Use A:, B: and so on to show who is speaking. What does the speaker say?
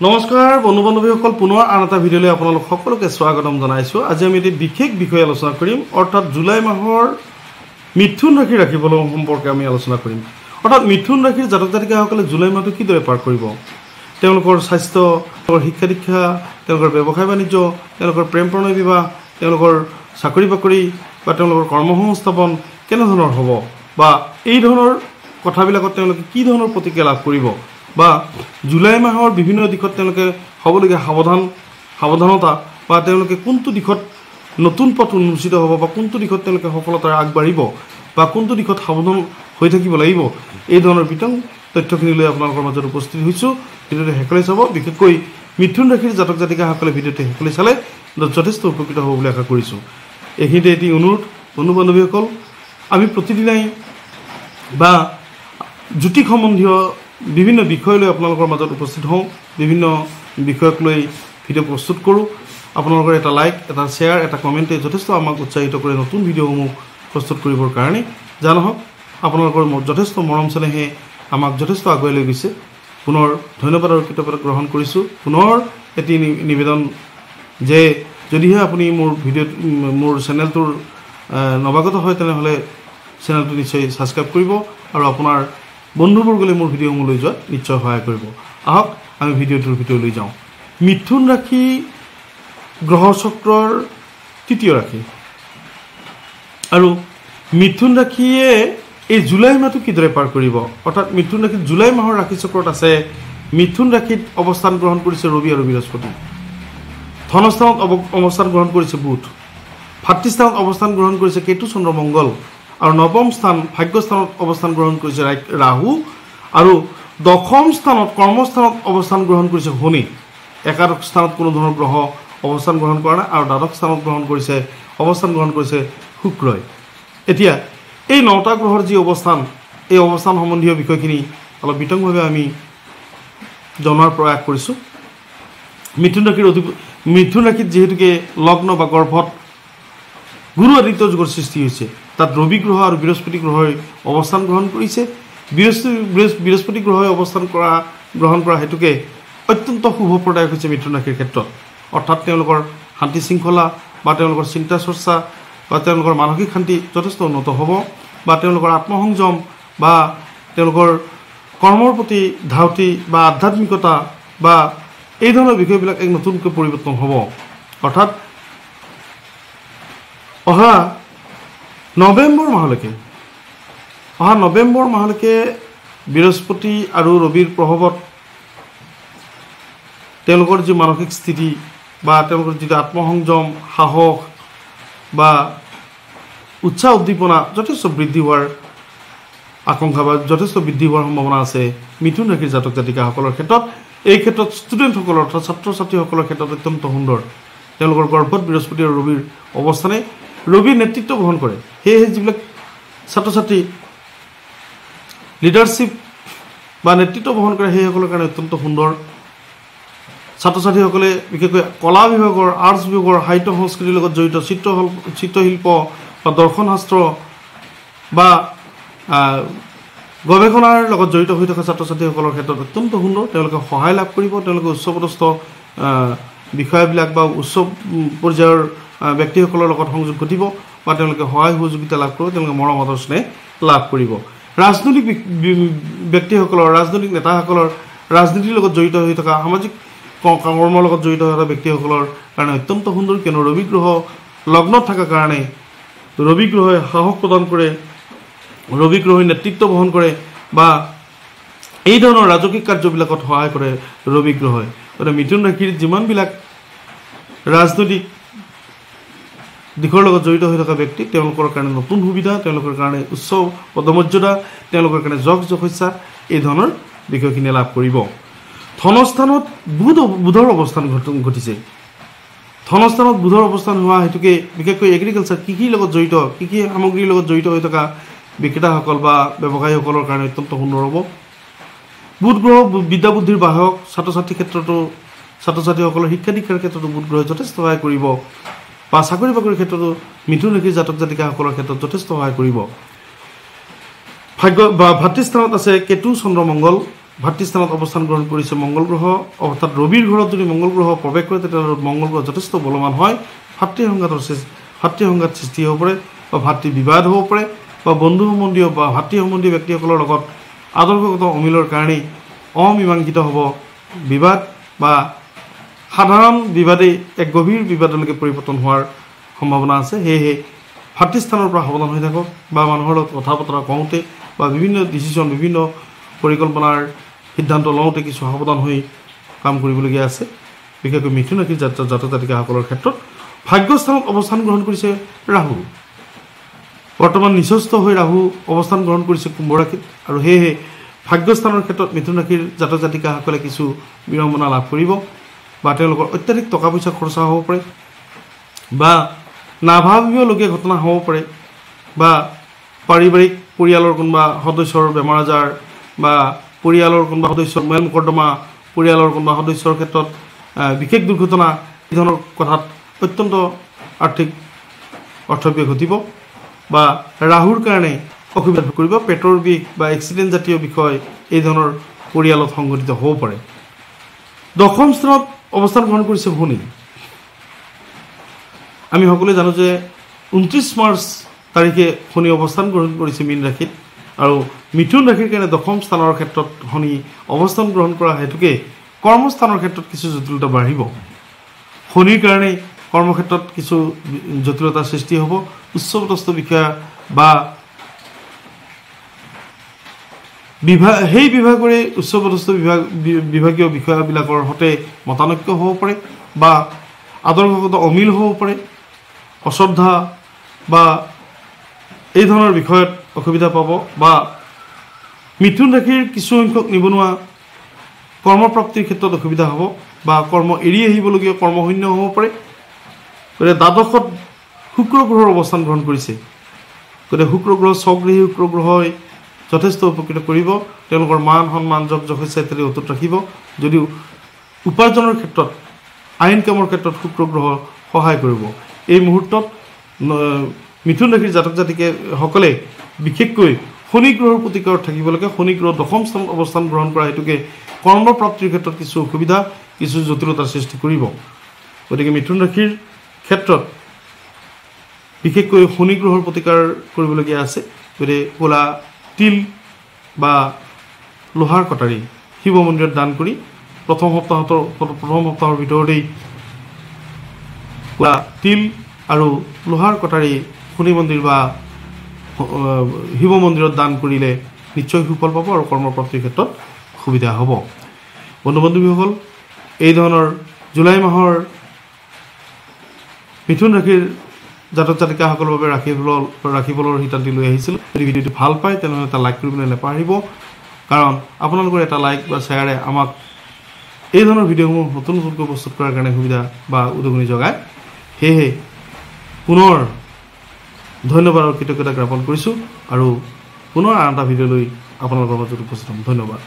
A: নমস্কাৰ বন্ধু বান্ধৱীসকল পুনৰ আন এটা ভিডিঅ'লৈ আপোনালোক সকলোকে স্বাগতম জনাইছোঁ। আজি আমি এটি বিশেষ বিষয় আলোচনা কৰিম, অৰ্থাৎ জুলাই মাহৰ মিথুন ৰাশিৰ ৰাশিফল সম্পৰ্কে আমি আলোচনা কৰিম। অৰ্থাৎ মিথুন ৰাশিৰ জাতক জাতিকাসকলে জুলাই মাহটো কিদৰে পাৰ কৰিব, তেওঁলোকৰ স্বাস্থ্য, তেওঁলোকৰ শিক্ষা দীক্ষা, তেওঁলোকৰ ব্যৱসায় বাণিজ্য, তেওঁলোকৰ প্ৰেম প্ৰণয় বিবাহ, তেওঁলোকৰ চাকৰি বাকৰি বা তেওঁলোকৰ কৰ্মসংস্থাপন কেনেধৰণৰ হ'ব বা এই ধৰণৰ কথাবিলাকত তেওঁলোকে কি ধৰণৰ প্ৰতিক্ৰিয়া লাভ কৰিব বা জুলাই মাহৰ বিভিন্ন দিশত তেওঁলোকে হ'বলগীয়া সাৱধানতা বা তেওঁলোকে কোনটো দিশত নতুন পথ উন্মোচিত হ'ব বা কোনটো দিশত তেওঁলোকে সফলতাৰে আগবাঢ়িব বা কোনটো দিশত সাৱধান হৈ থাকিব লাগিব, এই ধৰণৰ বিতং তথ্যখিনি লৈ আপোনালোকৰ মাজত উপস্থিত হৈছোঁ। ভিডিঅ'টো শেষলৈ চাব, বিশেষকৈ মিথুন ৰাশিৰ জাতক জাতিকাসকলে ভিডিঅ'টো শেষলৈ চালে যথেষ্ট উপকৃত হ'ব বুলি আশা কৰিছোঁ। এইখিনিতে এটি অনুৰোধ, বন্ধু বান্ধৱীসকল, আমি প্ৰতিদিনাই বা জ্যোতিষ সম্বন্ধীয় বিভিন্ন বিষয় লৈ আপোনালোকৰ মাজত উপস্থিত হওঁ, বিভিন্ন বিষয়ক লৈ ভিডিঅ' প্ৰস্তুত কৰোঁ। আপোনালোকৰ এটা লাইক, এটা শ্বেয়াৰ, এটা কমেণ্টে যথেষ্ট আমাক উৎসাহিত কৰে নতুন ভিডিঅ'সমূহ প্ৰস্তুত কৰিবৰ কাৰণে। জানক আপোনালোকৰ যথেষ্ট মৰম চেনেহে আমাক যথেষ্ট আগুৱাই লৈ গৈছে। পুনৰ ধন্যবাদ আৰু কৃতজ্ঞতা গ্ৰহণ কৰিছোঁ। পুনৰ এটি নিবেদন যে যদিহে আপুনি মোৰ চেনেলটোৰ নৱাগত হয় তেনেহ'লে চেনেলটো নিশ্চয় ছাবস্ক্ৰাইব কৰিব আৰু আপোনাৰ বন্ধুবৰ্গলৈ মোৰ ভিডিঅ'সমূহ লৈ যোৱাত নিশ্চয় সহায় কৰিব। আহক আমি ভিডিঅ'টোৰ ভিতৰত লৈ যাওঁ। মিথুন ৰাশি গ্ৰহ চক্ৰৰ তৃতীয় ৰাশি আৰু মিথুন ৰাশিয়ে এই জুলাই মাহটো কিদৰে পাৰ কৰিব, অৰ্থাৎ মিথুন ৰাশিত জুলাই মাহৰ ৰাশি চক্ৰত আছে। মিথুন ৰাশিত অৱস্থান গ্ৰহণ কৰিছে ৰবি আৰু বৃহস্পতি, ধনস্থানত অৱস্থান গ্ৰহণ কৰিছে বুধ, ভাতৃস্থানত অৱস্থান গ্ৰহণ কৰিছে কেতু চন্দ্ৰ মংগল আৰু নৱম স্থান ভাগ্যস্থানত অৱস্থান গ্ৰহণ কৰিছে ৰাহু আৰু দশম স্থানত কৰ্মস্থানত অৱস্থান গ্ৰহণ কৰিছে শনি। একাদশ স্থানত কোনো ধৰণৰ গ্ৰহ অৱস্থান গ্ৰহণ কৰা নাই আৰু দ্বাদশ স্থানত অৱস্থান গ্ৰহণ কৰিছে শুক্ৰই। এতিয়া এই 9টা গ্ৰহৰ যি অৱস্থান, এই অৱস্থান সম্বন্ধীয় বিষয়খিনি অলপ বিতংভাৱে আমি জনাৰ প্ৰয়াস কৰিছোঁ। মিথুন ৰাশিত যিহেতুকে লগ্ন বা গৰ্ভত গুৰু আদিত্য যুগৰ সৃষ্টি হৈছে, তাত ৰবি গ্ৰহ আৰু বৃহস্পতি গ্ৰহই অৱস্থান গ্ৰহণ কৰিছে। বৃহস্পতি গ্ৰহই অৱস্থান গ্ৰহণ কৰা হেতুকে অত্যন্ত শুভপ্ৰদায়ক হৈছে মিথুন ৰাশিৰ ক্ষেত্ৰত। অৰ্থাৎ তেওঁলোকৰ শান্তি শৃংখলা বা তেওঁলোকৰ চিন্তা চৰ্চা বা তেওঁলোকৰ মানসিক শান্তি যথেষ্ট উন্নত হ'ব বা তেওঁলোকৰ আত্মসংযম বা তেওঁলোকৰ কৰ্মৰ প্ৰতি ধাউতি বা আধ্যাত্মিকতা বা এই ধৰণৰ বিষয়বিলাক এক নতুনকৈ পৰিৱৰ্তন হ'ব। অৰ্থাৎ অহা নৱেম্বৰ মাহলৈকে বৃহস্পতি আৰু ৰবিৰ প্ৰভাৱত তেওঁলোকৰ যি মানসিক স্থিতি বা তেওঁলোকৰ যিটো আত্মসংযম, সাহস বা উৎসাহ উদ্দীপনা যথেষ্ট বৃদ্ধি হোৱাৰ আশংকা বা যথেষ্ট বৃদ্ধি হোৱাৰ সম্ভাৱনা আছে মিথুন ৰাশিৰ জাতক জাতিকাসকলৰ ক্ষেত্ৰত। এই ক্ষেত্ৰত ষ্টুডেণ্টসকলৰ অৰ্থাৎ ছাত্ৰ ছাত্ৰীসকলৰ ক্ষেত্ৰত অত্যন্ত সুন্দৰ। তেওঁলোকৰ গৰ্ভত বৃহস্পতি আৰু ৰবিৰ অৱস্থানে ৰবিৰ নেতৃত্ব বহন কৰে, সেয়েহে যিবিলাক ছাত্ৰ ছাত্ৰী লিডাৰশ্বিপ বা নেতৃত্ব বহন কৰে সেইসকলৰ কাৰণে অত্যন্ত সুন্দৰ। ছাত্ৰ ছাত্ৰীসকলে বিশেষকৈ কলা বিভাগৰ, আৰ্টছ বিভাগৰ, সাহিত্য সংস্কৃতিৰ লগত জড়িত চিত্ৰশিল্প বা দৰ্শন শাস্ত্ৰ বা গৱেষণাৰ লগত জড়িত হৈ থকা ছাত্ৰ ছাত্ৰীসকলৰ ক্ষেত্ৰত অত্যন্ত সুন্দৰ। তেওঁলোকে সহায় লাভ কৰিব, তেওঁলোকে উচ্চপদস্থ বিষয়াবিলাক বা উচ্চ পৰ্যায়ৰ ব্যক্তিসকলৰ লগত সংযোগ ঘটিব বা তেওঁলোকে সহায় সহযোগিতা লাভ কৰিব, তেওঁলোকে মৰম আদৰ স্নেহ লাভ কৰিব। ৰাজনৈতিক ব্যক্তিসকলৰ, ৰাজনৈতিক নেতাসকলৰ, ৰাজনীতিৰ লগত জড়িত হৈ থকা, সামাজিক কৰ্মৰ লগত জড়িত হৈ থকা ব্যক্তিসকলৰ কাৰণে অত্যন্ত সুন্দৰ, কিয়নো ৰবি গ্ৰহ লগ্নত থকাৰ কাৰণে ৰবি গ্ৰহই সাহস প্ৰদান কৰে, ৰবি গ্ৰহই নেতৃত্ব বহন কৰে বা এই ধৰণৰ ৰাজকীয় কাৰ্যবিলাকত সহায় কৰে ৰবি গ্ৰহই। গতিকে মিথুন ৰাশিৰ যিমানবিলাক ৰাজনৈতিক দিশৰ লগত জড়িত হৈ থকা ব্যক্তি, তেওঁলোকৰ কাৰণে নতুন সুবিধা, তেওঁলোকৰ কাৰণে উচ্চ পদমৰ্যাদা, তেওঁলোকৰ কাৰণে যশ যশস্যা, এই ধৰণৰ বিষয়খিনি লাভ কৰিব। ধনস্থানত বুধৰ অৱস্থান ঘটিছে। ধনস্থানত বুধৰ অৱস্থান হোৱা হেতুকে বিশেষকৈ এগ্ৰিকালচাৰ, কৃষিৰ লগত জড়িত, কৃষি সামগ্ৰীৰ লগত জড়িত হৈ থকা বিক্ৰেতাসকল বা ব্যৱসায়ীসকলৰ কাৰণে অত্যন্ত সুন্দৰ হ'ব। বুধ গ্ৰহ বিদ্যা বুদ্ধিৰ বাহক, ছাত্ৰ ছাত্ৰীসকলৰ শিক্ষা দীক্ষাৰ ক্ষেত্ৰতো বুধ গ্ৰহে যথেষ্ট সহায় কৰিব বা চাকৰি বাকৰিৰ ক্ষেত্ৰতো মিথুন ৰাশিৰ জাতক জাতিকাসকলৰ ক্ষেত্ৰত যথেষ্ট সহায় কৰিব। ভাতৃস্থানত আছে কেতু চন্দ্ৰ মংগল ভাতৃস্থানত অৱস্থান গ্ৰহণ কৰিছে মংগল গ্ৰহ, অৰ্থাৎ ৰবিৰ ঘৰত যদি মংগল গ্ৰহ প্ৰৱেশ কৰে তেতিয়াহ'লে মংগল গ্ৰহ যথেষ্ট বলৱান হয়। ভাতৃ সংঘাত সৃষ্টি হ'ব পাৰে বা ভাতৃ বিবাদ হ'ব পাৰে বা বন্ধু সম্বন্ধীয় বা ভাতৃ সম্বন্ধীয় ব্যক্তিসকলৰ লগত আদৰ্শগত অমিলৰ কাৰণেই অমীমাংসিত হ'ব বিবাদ বা সাধাৰণ বিবাদেই এক গভীৰ বিবাদলৈকে পৰিৱৰ্তন হোৱাৰ সম্ভাৱনা আছে। সেয়েহে ভাতৃস্থানৰ পৰা সাৱধান হৈ থাকক বা মানুহৰ লগত কথা বতৰা কওঁতে বা বিভিন্ন ডিচিশ্যন বিভিন্ন পৰিকল্পনাৰ সিদ্ধান্ত লওঁতে কিছু সাৱধান হৈ কাম কৰিবলগীয়া আছে। বিশেষকৈ মিথুন ৰাশিৰ জাতক জাতিকাসকলৰ ক্ষেত্ৰত ভাগ্যস্থানত অৱস্থান গ্ৰহণ কৰিছে ৰাহু। বৰ্তমান নিচস্থ হৈ ৰাহু অৱস্থান গ্ৰহণ কৰিছে কুম্ভ ৰাশিত আৰু সেয়েহে ভাগ্যস্থানৰ ক্ষেত্ৰত মিথুন ৰাশিৰ জাতক জাতিকাসকলে কিছু বিড়ম্বনা লাভ কৰিব বা তেওঁলোকৰ অত্যাধিক টকা পইচা খৰচা হ'ব পাৰে বা নাভাবিবলগীয়া ঘটনা হ'ব পাৰে বা পাৰিবাৰিক পৰিয়ালৰ কোনোবা সদস্যৰ বেমাৰ আজাৰ বা পৰিয়ালৰ কোনোবা সদস্যৰ মেল মোকৰ্দমা, পৰিয়ালৰ কোনোবা সদস্যৰ ক্ষেত্ৰত বিশেষ দুৰ্ঘটনা এই ধৰণৰ কথাত অত্যন্ত আৰ্থিক অৰ্থব্যয় ঘটিব বা ৰাহুৰ কাৰণে অসুবিধা কৰিব। পেটৰ বিষ বা এক্সিডেণ্ট জাতীয় বিষয় এই ধৰণৰ পৰিয়ালত সংঘটিত হ'ব পাৰে। দশম স্থানত অৱস্থান গ্ৰহণ কৰিছে শনি। আমি সকলোৱে জানো যে 29 মাৰ্চ তাৰিখে শনি অৱস্থান গ্ৰহণ কৰিছে মীন ৰাশিত আৰু মিথুন ৰাশিৰ কাৰণে দশম স্থানৰ ক্ষেত্ৰত শনি অৱস্থান গ্ৰহণ কৰা হেতুকে কৰ্মস্থানৰ ক্ষেত্ৰত কিছু জটিলতা বাঢ়িব। শনিৰ কাৰণে কৰ্মক্ষেত্ৰত কিছু জটিলতাৰ সৃষ্টি হ'ব। উচ্চপদস্থ বিষয়া বা সেই বিভাগৰে উচ্চপদস্থ বিভাগীয় বিষয়াবিলাকৰ সৈতে মতানৈক্য হ'ব পাৰে বা আদৰ্শগত অমিল হ'ব পাৰে, অশ্ৰদ্ধা বা এই ধৰণৰ বিষয়ত অসুবিধা পাব বা মিথুন ৰাশিৰ কিছু সংখ্যক নিবনুৱা কৰ্মপ্ৰাপ্তিৰ ক্ষেত্ৰত অসুবিধা হ'ব বা কৰ্ম এৰি আহিবলগীয়া কৰ্মশূন্য হ'ব পাৰে। গতিকে দ্বাদশত শুক্ৰ গ্ৰহৰ অৱস্থান গ্ৰহণ কৰিছে। গতিকে শুক্ৰ গ্ৰহ স্বগৃহী শুক্ৰ গ্ৰহই যথেষ্ট উপকৃত কৰিব। তেওঁলোকৰ মান সন্মান যশস্যা ইত্যাদি অটুট ৰাখিব। যদিও উপাৰ্জনৰ ক্ষেত্ৰত আইন কামৰ ক্ষেত্ৰত শুক্ৰ গ্ৰহ সহায় কৰিব। এই মুহূৰ্তত মিথুন ৰাশিৰ জাতক জাতিকাসকলে বিশেষকৈ শনি গ্ৰহৰ প্ৰতিকাৰত থাকিব লাগে। শনি গ্ৰহ দশম স্থানত অৱস্থান গ্ৰহণ কৰা হেতুকে কৰ্মপ্ৰাপ্তিৰ ক্ষেত্ৰত কিছু অসুবিধা কিছু জটিলতাৰ সৃষ্টি কৰিব। গতিকে মিথুন ৰাশিৰ ক্ষেত্ৰত বিশেষকৈ শনি গ্ৰহৰ প্ৰতিকাৰ কৰিবলগীয়া আছে। গতিকে ক'লা তিল বা লোহাৰ কটাৰী শিৱ মন্দিৰত দান কৰি প্ৰথম সপ্তাহৰ ভিতৰতেই ক'লা তিল আৰু লোহাৰ কটাৰী শনি মন্দিৰ বা শিৱ মন্দিৰত দান কৰিলে নিশ্চয় সুফল পাব আৰু কৰ্মপ্ৰাপ্তিৰ ক্ষেত্ৰত সুবিধা হ'ব। বন্ধু বান্ধৱীসকল, এই ধৰণৰ জুলাই মাহৰ মিথুন ৰাশিৰ জাতক জাতিকাসকলৰ বাবে ৰাশিফলৰ সিদ্ধান্তি লৈ আহিছিলোঁ। যদি ভিডিঅ'টো ভাল পায় তেনেহ'লে এটা লাইক কৰিবলৈ নাপাহৰিব, কাৰণ আপোনালোকৰ এটা লাইক বা শ্বেয়াৰে আমাক এই ধৰণৰ ভিডিঅ'সমূহ নতুনকৈ প্ৰস্তুত কৰাৰ কাৰণে সুবিধা বা উদগনি যোগায়। সেয়েহে পুনৰ ধন্যবাদ আৰু কৃতজ্ঞতা জ্ঞাপন কৰিছোঁ আৰু পুনৰ আন এটা ভিডিঅ' লৈ আপোনালোকৰ মাজত উপস্থিত হ'ম। ধন্যবাদ।